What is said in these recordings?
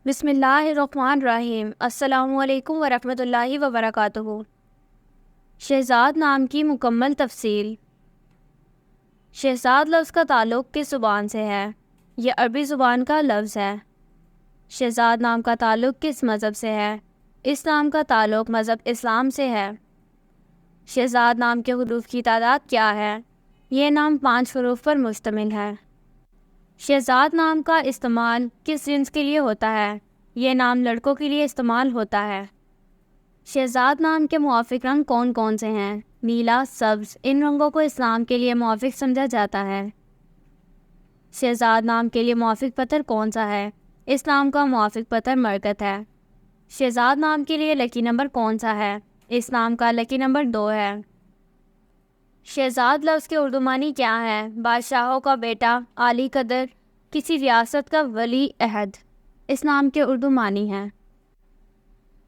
بسم اللہ الرحمن الرحیم۔ السلام علیکم ورحمۃ اللہ وبرکاتہ۔ شہزاد نام کی مکمل تفصیل۔ شہزاد لفظ کا تعلق کس زبان سے ہے؟ یہ عربی زبان کا لفظ ہے۔ شہزاد نام کا تعلق کس مذہب سے ہے؟ اس نام کا تعلق مذہب اسلام سے ہے۔ شہزاد نام کے حروف کی تعداد کیا ہے؟ یہ نام 5 حروف پر مشتمل ہے۔ شہزاد نام کا استعمال کس جنس کے لیے ہوتا ہے؟ یہ نام لڑکوں کے لیے استعمال ہوتا ہے۔ شہزاد نام کے موافق رنگ کون کون سے ہیں؟ نیلا، سبز، ان رنگوں کو اسلام کے لیے موافق سمجھا جاتا ہے۔ شہزاد نام کے لیے موافق پتھر کون سا ہے؟ اس نام کا موافق پتھر مرکت ہے۔ شہزاد نام کے لیے لکی نمبر کون سا ہے؟ اس نام کا لکی نمبر 2 ہے۔ شہزاد لفظ کے اردو معنی کیا ہے؟ بادشاہوں کا بیٹا، عالی قدر، کسی ریاست کا ولی عہد۔ اس نام کے اردو معنی ہیں۔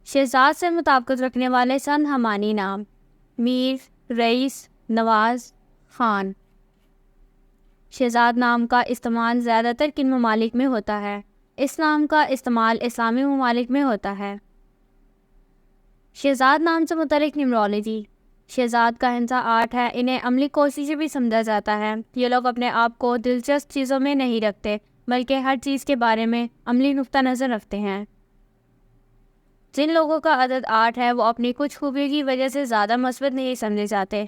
شہزاد سے مطابقت رکھنے والے چند ہمانی نام: میر، رئیس، نواز، خان۔ شہزاد نام کا استعمال زیادہ تر کن ممالک میں ہوتا ہے؟ اس نام کا استعمال اسلامی ممالک میں ہوتا ہے۔ شہزاد نام سے متعلق نیمرولوجی۔ شہزاد کا ہندسہ 8 ہے۔ انہیں عملی کوششیں بھی سمجھا جاتا ہے۔ یہ لوگ اپنے آپ کو دلچسپ چیزوں میں نہیں رکھتے، بلکہ ہر چیز کے بارے میں عملی نقطہ نظر رکھتے ہیں۔ جن لوگوں کا عدد 8 ہے وہ اپنی کچھ خوبیوں کی وجہ سے زیادہ مثبت نہیں سمجھے جاتے۔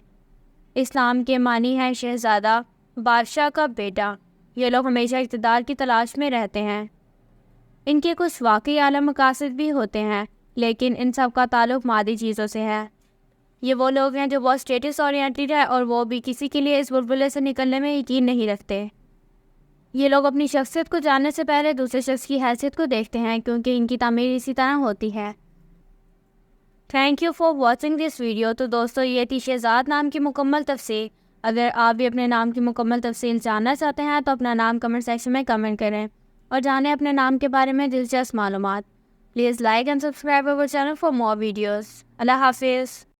اس نام کے معنی ہے شہزادہ، بادشاہ کا بیٹا۔ یہ لوگ ہمیشہ اقتدار کی تلاش میں رہتے ہیں۔ ان کے کچھ واقعی اعلیٰ مقاصد بھی ہوتے ہیں، لیکن ان سب کا تعلق مادی چیزوں سے ہے۔ یہ وہ لوگ ہیں جو بہت اسٹیٹس اورینٹڈ ہے، اور وہ بھی کسی کے لیے اس بلبلے سے نکلنے میں یقین نہیں رکھتے۔ یہ لوگ اپنی شخصیت کو جاننے سے پہلے دوسرے شخص کی حیثیت کو دیکھتے ہیں، کیونکہ ان کی تعمیر اسی طرح ہوتی ہے۔ Thank you for watching this video. تو دوستو، یہ تھی شہزاد نام کی مکمل تفصیل۔ اگر آپ بھی اپنے نام کی مکمل تفصیل جاننا چاہتے ہیں تو اپنا نام کمنٹ سیکشن میں کمنٹ کریں اور جانیں اپنے نام کے بارے میں دلچسپ معلومات۔ Please like and subscribe our channel for more videos۔ اللہ حافظ۔